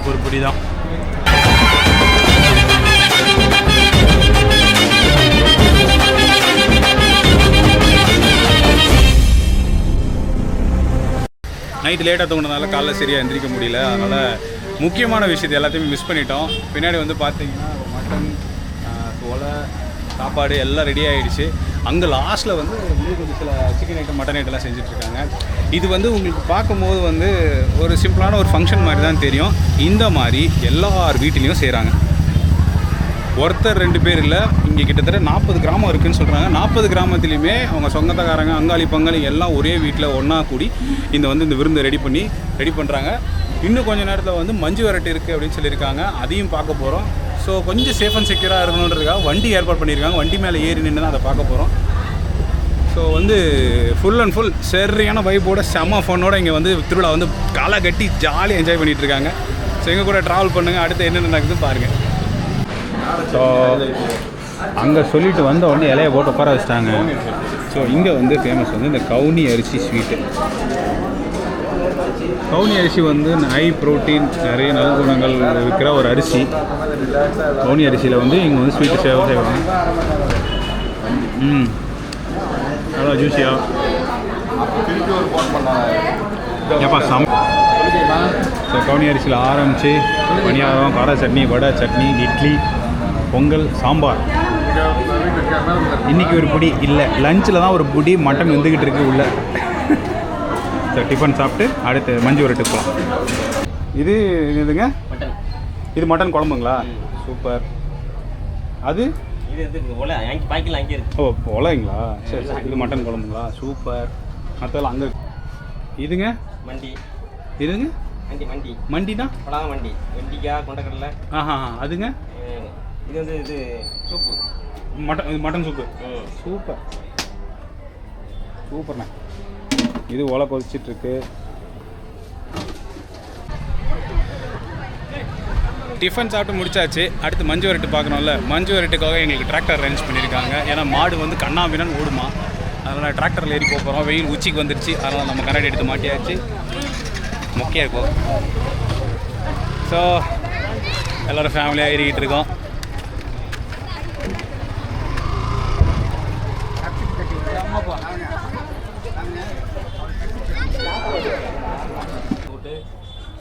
இன்றைக்கி ஒரு பிடி தான். நைட்டு லேட்டாக தூங்கினதுனால காலைல சரியாக எந்திரிக்க முடியல. அதனால் முக்கியமான விஷயத்தை எல்லாத்தையுமே மிஸ் பண்ணிட்டோம். பின்னாடி வந்து பார்த்தீங்கன்னா மட்டன், சோளை, சாப்பாடு எல்லாம் ரெடி ஆகிடுச்சு. அங்கே லாஸ்ட்டில் வந்து கொஞ்சம் சில சிக்கன் ஐட்டம், மட்டன் ஐட்டம்லாம் செஞ்சிட்ருக்காங்க. இது வந்து உங்களுக்கு பார்க்கும்போது வந்து ஒரு சிம்பிளான ஒரு ஃபங்க்ஷன் மாதிரி தான் தெரியும். இந்த மாதிரி எல்லார் வீட்டிலையும் செய்கிறாங்க. ஒருத்தர் 2 பேர் இல்லை, இங்கே கிட்டத்தட்ட 40 கிராமம் இருக்குதுன்னு சொல்கிறாங்க. 40 கிராமத்துலேயுமே அவங்க சொந்தக்காரங்க, அங்காளி பங்காளி எல்லாம் ஒரே வீட்டில் ஒன்றா கூடி இந்த விருந்து ரெடி பண்ணுறாங்க. இன்னும் கொஞ்சம் நேரத்தில் வந்து மஞ்சு விரட்டு இருக்குது அப்படின்னு சொல்லியிருக்காங்க. அதையும் பார்க்க போகிறோம். ஸோ கொஞ்சம் சேஃப் அண்ட் செக்யூராக இருக்கணுன்றதுக்காக வண்டி ஏற்பாடு பண்ணியிருக்காங்க. வண்டி மேலே ஏறி நின்று தான் அதை பார்க்க போகிறோம். ஸோ வந்து ஃபுல் அண்ட் ஃபுல் சரியான வைப்போட செம்ம ஃபன்னோட இங்கே வந்து திருவிழா வந்து காலை கட்டி ஜாலியாக என்ஜாய் பண்ணிகிட்டு இருக்காங்க. ஸோ எங்கள் கூட ட்ராவல் பண்ணுங்கள். அடுத்து என்ன நடக்குதுன்னு பாருங்கள். ஸோ அங்கே சொல்லிட்டு வந்த உடனே இலையை போட்டு உட்கார வச்சிட்டாங்க. ஸோ இங்கே வந்து ஃபேமஸ் வந்து இந்த கவுனி அரிசி ஸ்வீட்டு. கவுனி அரிசி வந்து ஹை ப்ரோட்டீன், நிறைய நல்குணங்கள் இருக்கிற ஒரு அரிசி. கவுனி அரிசியில் வந்து இங்கே வந்து ஸ்வீட்டு செய்வாங்க. நல்லா ஜூஸியாக ஏப்பா ஸோ கவுனி அரிசியில் ஆரம்பித்து பணியாரம், கார சட்னி, வடை சட்னி, இட்லி, பொங்கல், சாம்பார். இன்றைக்கி ஒரு பிடி இல்லை, லஞ்சில் தான் ஒரு பிடி மட்டன் வந்துக்கிட்டு இருக்குது உள்ள. ஸோ டிஃபன் சாப்பிட்டு அடுத்து மஞ்சு விரட்டு போகலாம். இது இதுங்க இது மட்டன் குழம்புங்களா? சூப்பர். அது ஓ ஒலைங்களா? சரி சரி. இது மட்டன் குழம்புங்களா? சூப்பர். மற்றெல்லாம் அங்கே இதுங்க மண்டி. இதுங்க மண்டினா மண்டி வெண்டிக்காய் கொண்டக்கடலை. அதுங்க இது வந்து இது சூப்பு, மட்டன் சூப்பு. சூப்பர் சூப்பர்ண்ணா. இது ஒலை கொதிச்சிட்ருக்கு. டிஃபன் சாப்பிட்டு முடிச்சாச்சு. அடுத்து மஞ்சு விரட்டு பார்க்கணும்ல. மஞ்சு விரட்டுக்காக எங்களுக்கு டிராக்டர் அரேஞ்ச் பண்ணியிருக்காங்க. ஏன்னா மாடு வந்து கண்ணாபின்னு ஓடுமா, அதனால் டிராக்டரில் ஏறி போகிறோம். வெயில் உச்சிக்கு வந்துடுச்சு, அதனால் நம்ம கண்ணாடி எடுத்து மாட்டியாச்சு. மொக்கையாக இருக்கும். ஸோ எல்லோரும் ஃபேமிலியாக ஏறிக்கிட்டு இருக்கோம்.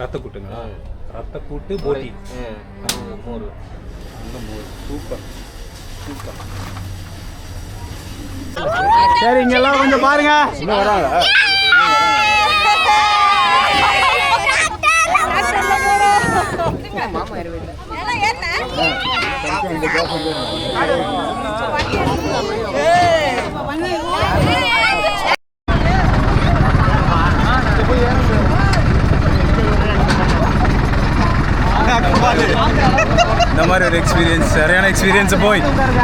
ரத்தக்கூட்டுங்களா? ரத்தக்கூட்டு போட்டி, மோர். அந்த மோர் சூப்பர் சூப்பர். சரி, இங்கெல்லாம் கொஞ்சம் பாருங்க. இன்னும் வராங்க. இந்த மாதிரி ஒரு எக்ஸ்பீரியன்ஸ், சரியான எக்ஸ்பீரியன்ஸு. போய்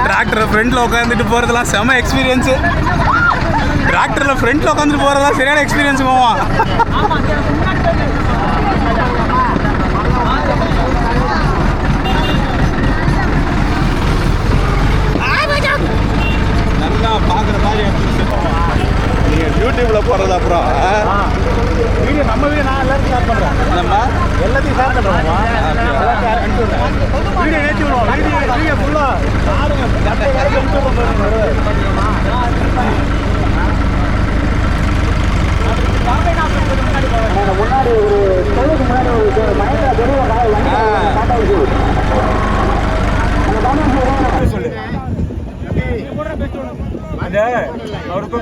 டிராக்டரில் ஃப்ரண்ட்டில் உட்காந்துட்டு போகிறதுலாம் செம எக்ஸ்பீரியன்ஸு. டிராக்டரில் ஃப்ரண்ட்டில் உட்காந்துட்டு போகிறதுலாம் சரியான எக்ஸ்பீரியன்ஸு போவா. நல்லா பார்க்குற மாதிரி நீங்கள் யூடியூப்பில் போடுறது. அப்புறம் வீடியோ நம்ம வீடியோ நான் எல்லாத்தையும் ஷேர் பண்ணுறேன். நம்ம எல்லாத்தையும் ஷேர் பண்ணுறோம்மா. வீடியோ ஏற்றி விடுவோம். வீடியோ ஃபுல்லாக பாருங்க. முன்னாடி ஒரு தொழிலுக்கு முன்னாடி ஒரு மயக்க பெரிய சொல்லு அவருக்கு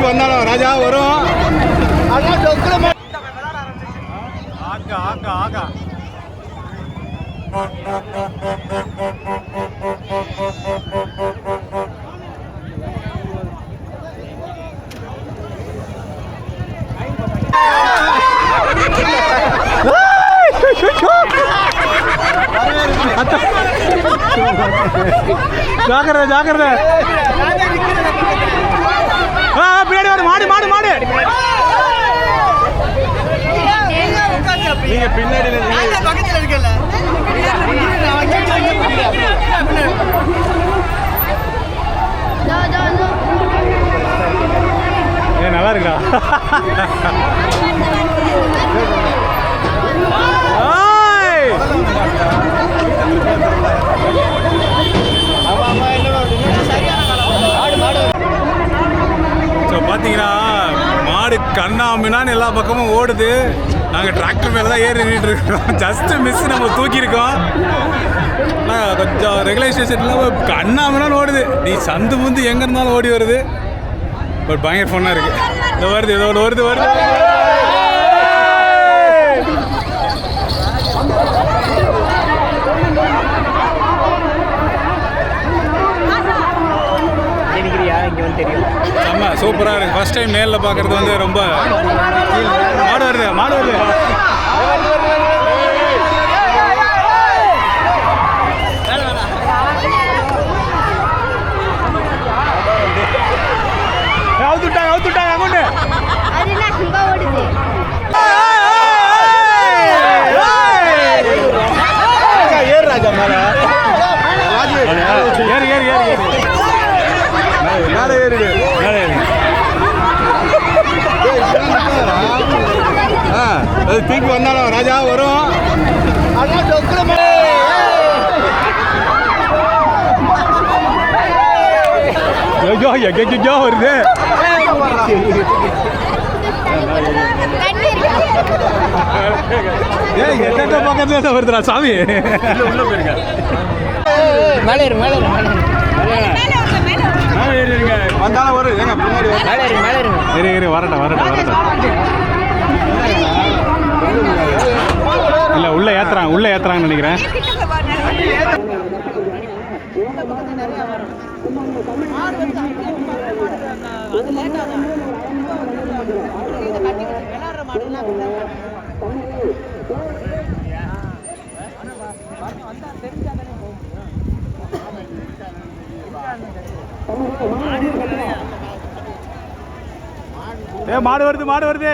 தூக்கி வந்தாலும் ராஜா வரும். ஆகா ஆகா ஆகா. ஜாக்கிரதை ஜாக்கிரதை. பின்னாடி வரும் மாடு மாடு மாடு. நீங்க பின்னாடி பக்கத்துல இருக்கல. நல்லா இருக்கா? ஸோ பார்த்தீங்கன்னா மாடு கண்ணாமினான்னு எல்லா பக்கமும் ஓடுது. நாங்கள் டிராக்டர் மேலே தான் ஏறி நின்றுட்டு இருக்கோம். ஜஸ்ட்டு மிஸ் நம்ம தூக்கியிருக்கோம். ஆனால் கொஞ்சம் ரெகுலேஷன் கண்ணாமினான்னு ஓடுது. நீ சந்து முந்து எங்கே இருந்தாலும் ஓடி வருது. பட் பயங்கர ஃபன்னாக இருக்குது. இதோ வருது இதோ வருது வருது. செம்ம சூப்பராக இருக்குது. ஃபஸ்ட் டைம் நேரில் பார்க்குறது வந்து ரொம்ப மாடு வருது மாடு வருது. அவுத்துட்டாங்க அவுத்துட்டாங்க அங்கொண்டு ஏறு ராஜா மேலே ஏறு ஏறு ஏறு ஏறு மேலே ஏறிடு மேலே ஏறி. அது தூக்கி வந்தாலும் ராஜா வரும். ஐயோ எங்கெங்கோ வருது. எந்த பக்கத்துல வருதுடா சாமி. உள்ள போயிருக்க மேலே ஏறு மேலே ஏறிடுங்க. வந்தாலும் வரும். ஏங்க பின்னாடி மேலே ஏறு ஏறு வரட்டும் வரட்டும் வரட்டும். இல்லை உள்ளே ஏற்றுறாங்கன்னு நினைக்கிறேன். ஏ மாடு வருது மாடு வருது.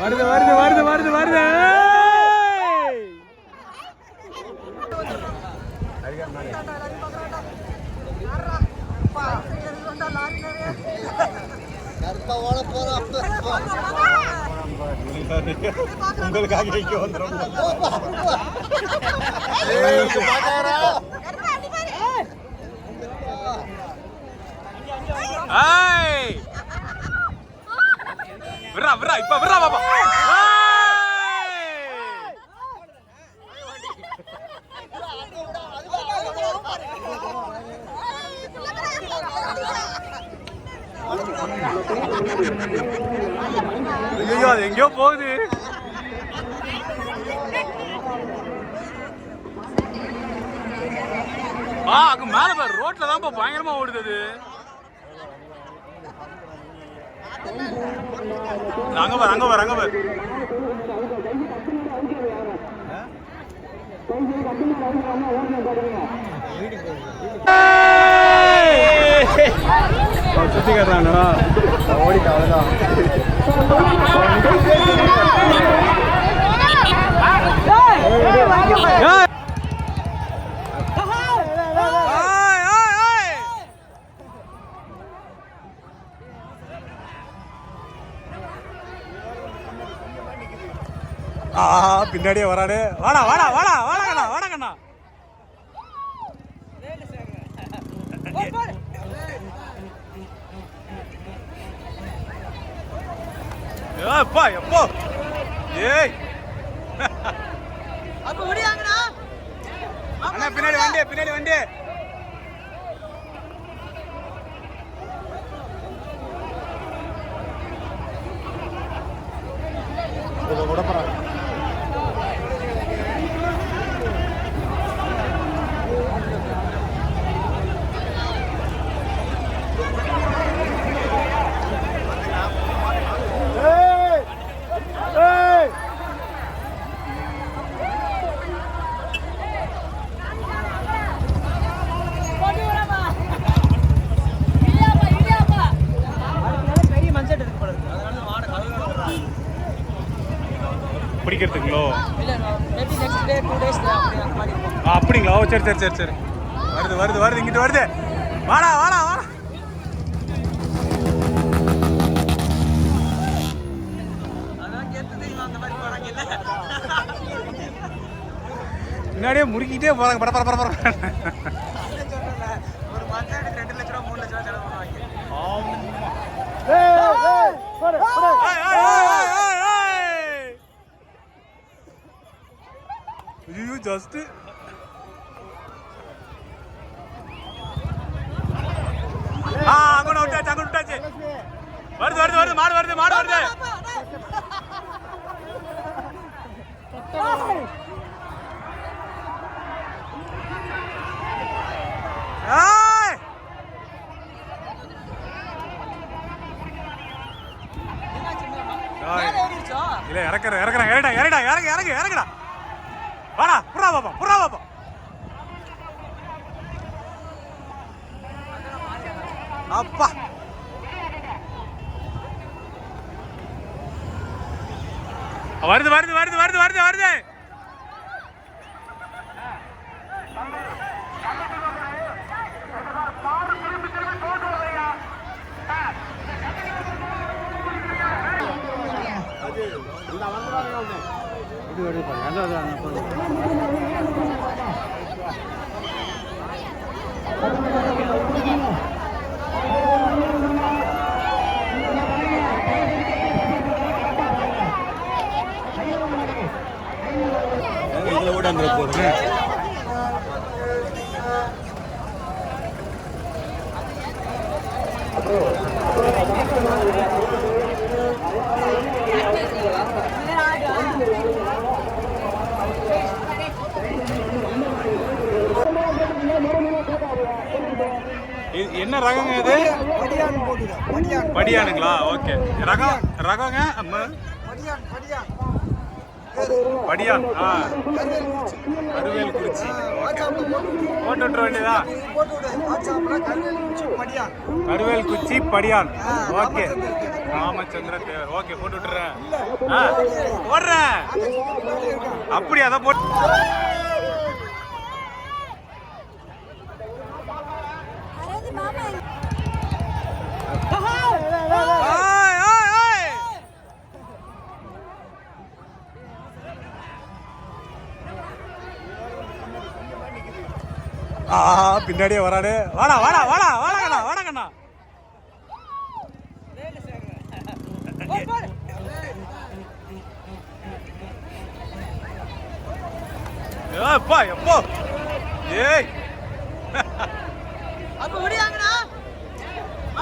வருது வருது வருது வருது வருது. உங்களுக்காக இங்க வந்துடும். விரா விரா இப்ப விரா பாப்பா. ஐயோ அது எங்கேயோ போகுது. அங்க மேல பாரு ரோட்ல தான் பயங்கரமா ஓடுது. அது அங்க பாரு அங்க பாரு அங்க பாரு. சுத்தி காட்டுறாங்கடா ஓடிட்டு அவ்வளவுதான். பின்னாடியே வராடு. வாடா வாடா வாடா வாடா வாடா கண்ணா. எப்பா எப்போ ஏய் அப்ப ஓடியாங்கடா. அண்ணா பின்னாடி வண்டி பின்னாடி வண்டி. பிடிக்கிறதுங்களோ அப்படிங்களா? ஓ சரி சரி சரி சரி. வருது வருது வருது இங்கிட்டு வருது. வாடா வாடா வாடா. முன்னாடியே முறுக்கிட்டே போறாங்க. பட பட பட பட. ஒரு மச்சானுக்கு 2 லட்சம் ரூபா 3 லட்சம் ரூபா செலவு பண்ணுவாங்க. ஆமா. ஐயோ ஜஸ்ட் அங்கே விட்டாச்சு அங்கே விட்டாச்சு. வருது வருது வருது மாடு வருது மாடு வருது. இல்ல இறக்குறேன் இறக்குறேன். ஏறிடா ஏறிடா இறங்கு இறங்கு இறங்குடா. வாடா புறா பாப்பா புறா பாப்பா. அப்பா வருது வருது வருது வருது வருது வருது. இதுல கூட அந்த போடுங்க. என்ன ரகங்க இது? படியானுங்களா? ஓகே. ரகம் ரகங்க படியான். கருவேல் குறிச்சி. போட்டு விட்டுற வேண்டியதா? கருவேல் குச்சி படியான். ஓகே. ராமச்சந்திர தேவர். ஓகே போட்டு விட்டுறேன். போடுறேன். அப்படி அதை போட்டு பின்னாடியே வரானே. வாடா வாடா வாடா வாடா கண்ணா வாடா கண்ணா. எப்பா எப்போ ஏய்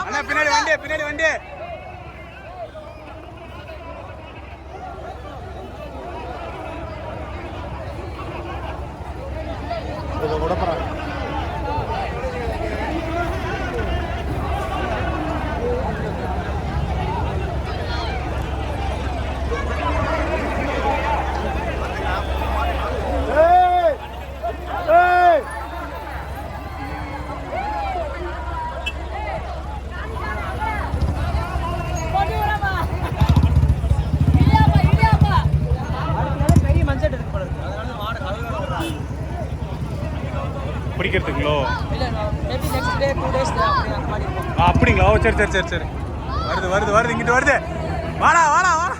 அண்ணா பின்னாடி வண்டி பின்னாடி வண்டி. கூட போறாங்க. பிடிக்கிறதுங்களோ? அப்படிங்களா? ஓ சரி சரி சரி சரி. வருது வருது வருது இங்கிட்டு வருது. வாடா வாடா வாடா.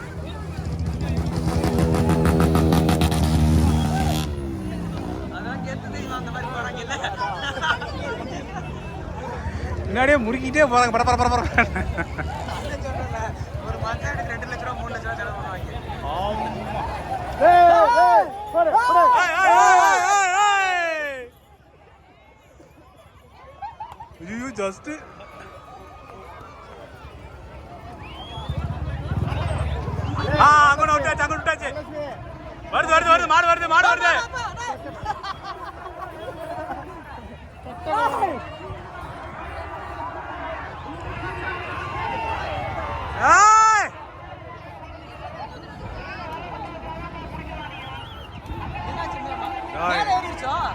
முன்னாடியே முறுக்கிட்டே போறாங்க. பட பட பட பட. ஒரு மச்சானுக்கு 2 லட்சம் ரூபா 3 லட்சம் ரூபா செலவு பண்ணுவாங்க. ஆமா. ஜஸ்ட் அங்க விட்டாச்சு வருது மாடு வருது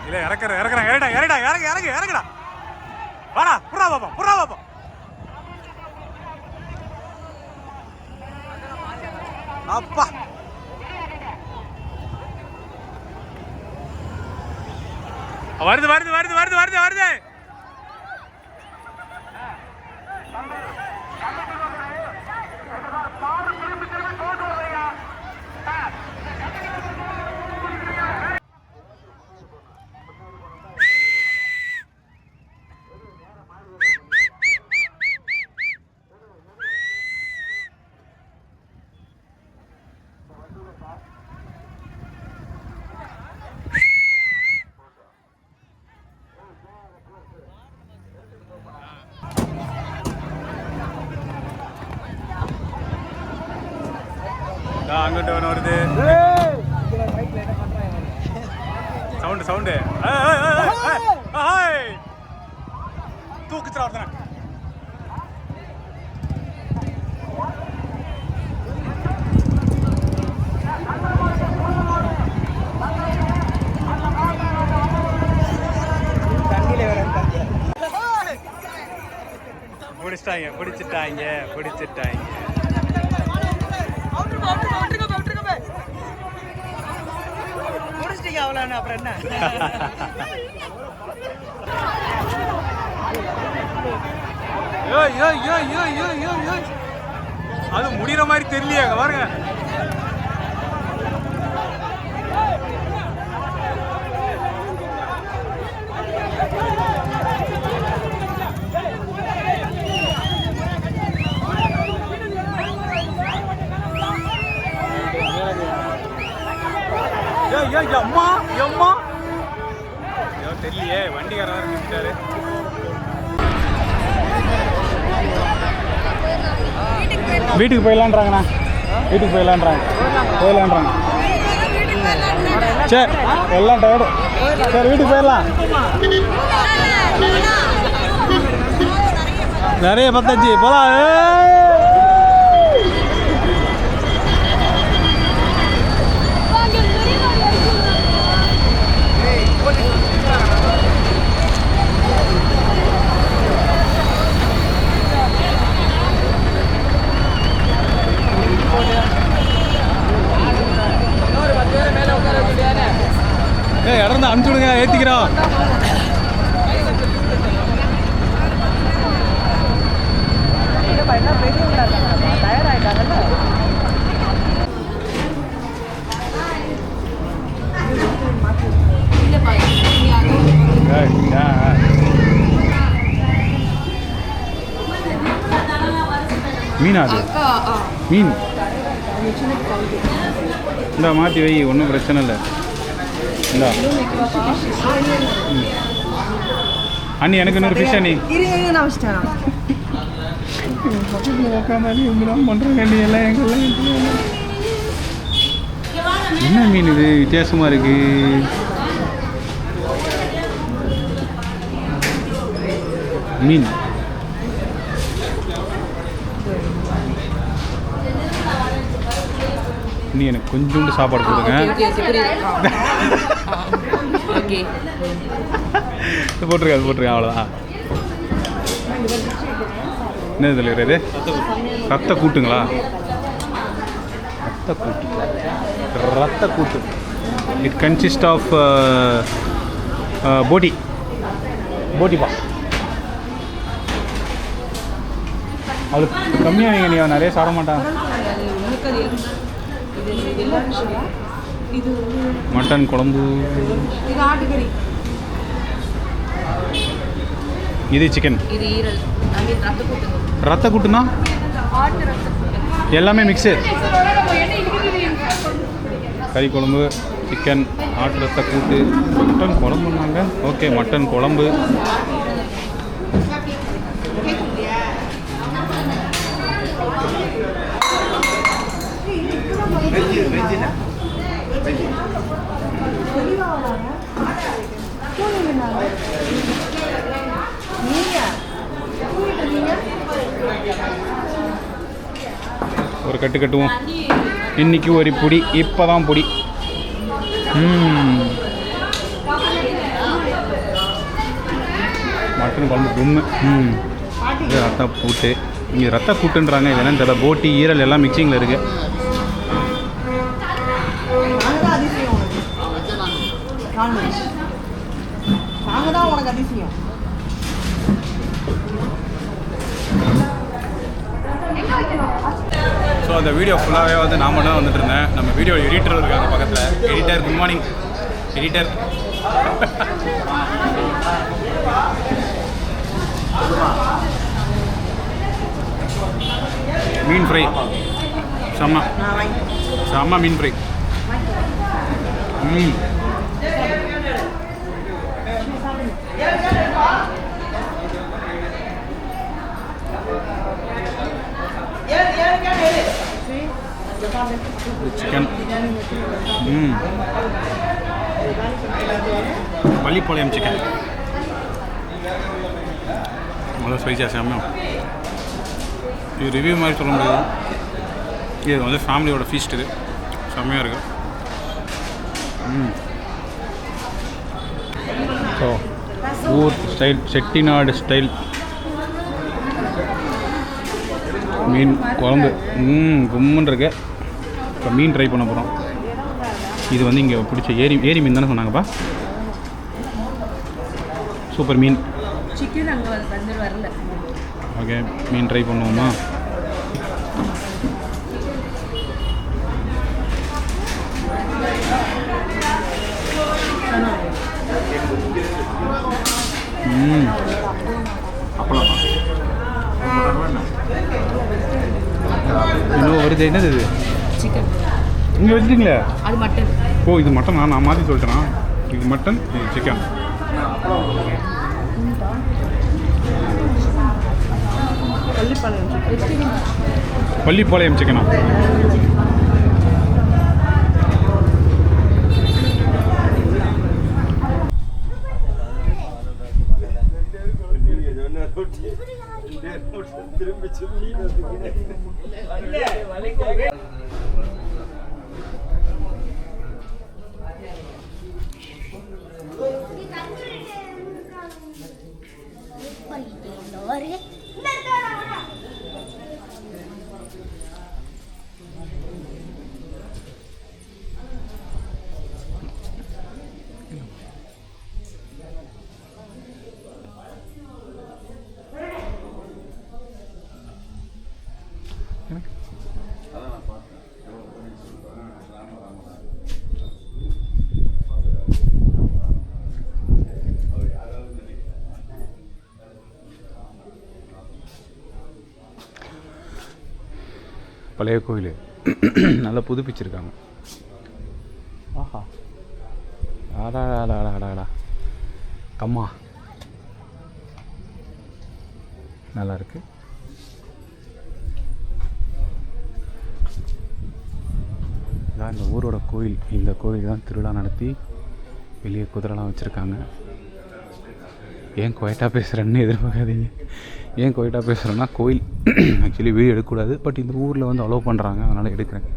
இல்ல இறக்குறா வாடா புறா பாப்பா அப்பா வருது அங்கிட்ட ஒன்று வருது சவுண்டு தூக்குச்சுடா ஒருத்தன பிடிச்சிட்டாங்க அப்புறம் என்ன அது முடிகிற மாதிரி தெரியலையே பாருங்க அம்மா தெரியலையே வண்டிக்காரர் நிறுத்திட்டாரு வீட்டுக்கு போயிடலான்றாங்கண்ணா போயிடலான்றாங்க சரி எல்லாம் டயர்டு சரி வீட்டுக்கு போயிடலாம் நிறைய பத்தாச்சு போலாம் இடர்ந்து அனுப்பிச்சு விடுங்க ஏற்றிக்கிறோம் மீனா அது மீன் இந்த மாற்றி வை ஒன்றும் பிரச்சனை இல்லை இந்த அண்ணி எனக்கு இன்னொரு ஃபிஷ் அண்ணி பண்ணுறாங்க அண்ணி எல்லாம் எங்கெல்லாம் என்ன மீன் இது வித்தியாசமாக இருக்கு மீன் நீ எனக்கு கொஞ்சோண்டு சாப்பாடு கொடுங்க போட்டிருக்கேன் அவ்வளோதான் என்ன இதில் இருக்கிறது ரத்த கூட்டுங்களா ரத்த கூட்டு இட் கன்சிஸ்ட் ஆஃப் போட்டிப்பா அது கம்மியாக வைங்க நீ நிறைய சாப்பிட மாட்டான் மட்டன் குழம்பு இது சிக்கன் ரத்த கூட்டுனா எல்லாமே மிக்ஸு கறி குழம்பு சிக்கன் ஆட்டு ரத்த கூட்டு மட்டன் குழம்புனாங்க ஓகே மட்டன் குழம்பு ஒரு கட்டு கட்டுவோம். இன்னைக்கு ஒரு பொடி, இப்போதான் பொடி. மட்டன் குழம்பு கும்மு. இது ரத்த கூட்டு. இங்கே ரத்த கூட்டுன்றாங்க, இது என்னன்னு தெரியல. போட்டி ஈரல் எல்லாம் மிக்சிங்கில் இருக்குது. ஸோ அந்த வீடியோ ஃபுல்லாகவே வந்து நான் மட்டும் வந்துட்டு இருந்தேன். நம்ம வீடியோ எடிட்டர் இருக்காங்க பக்கத்தில். Editor, good morning editor. மீன் ஃப்ரை செம்ம செம்ம மீன் ஃப்ரை. சிக்கன் பள்ளிப்பாளையம் சிக்கன் நல்லா ஸ்பைஸியாக செம்மையாக. இது ரிவ்யூ மாதிரி சொல்ல முடியாது. இது வந்து ஃபேமிலியோட ஃபீஸ்ட். இது செம்மையாக இருக்குது. ஸோ ஊர் ஸ்டைல், செட்டிநாடு ஸ்டைல் மீன் குழம்பு கும்முன்னு இருக்கு. இப்போ மீன் ட்ரை பண்ண போகிறோம். இது வந்து இங்கே பிடிச்ச ஏரி மீன் தானே சொன்னாங்கப்பா. சூப்பர் மீன். சிக்கன் அங்கே வந்து வரல. ஓகே, மீன் ட்ரை பண்ணுவோமா? இன்னும் வருது. என்னது இது? சிக்கன். இங்கே வச்சுட்டிங்களே? அது மட்டன். ஓ, இது மட்டன். நான் மாற்றி சொல்லிட்டேனா? இது மட்டன், இது சிக்கன். பள்ளிப்பாளையம் சிக்கனா? பழைய கோயில் நல்லா புதுப்பிச்சிருக்காங்க. ஆஹா, ஆடாடாடாடாடா கம்மா நல்லா இருக்கு. இதான் இந்த ஊரோட கோயில். இந்த கோயில் தான் திருவிழா நடத்தி வெளியே குதிரைலாம் வச்சுருக்காங்க. ஏன் குவைட்டாக பேசுகிறேன்னு எதிர்பார்க்காதீங்க. ஏன் குவைட்டாக பேசுகிறேன்னா, கோயில் ஆக்சுவலி வீடியோ எடுக்கக்கூடாது, பட் இந்த ஊரில் வந்து அலோவ் பண்ணுறாங்க, அதனால் எடுக்கிறேன்.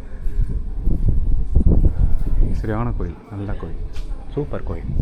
சரியான கோயில், நல்ல கோயில், சூப்பர் கோயில்.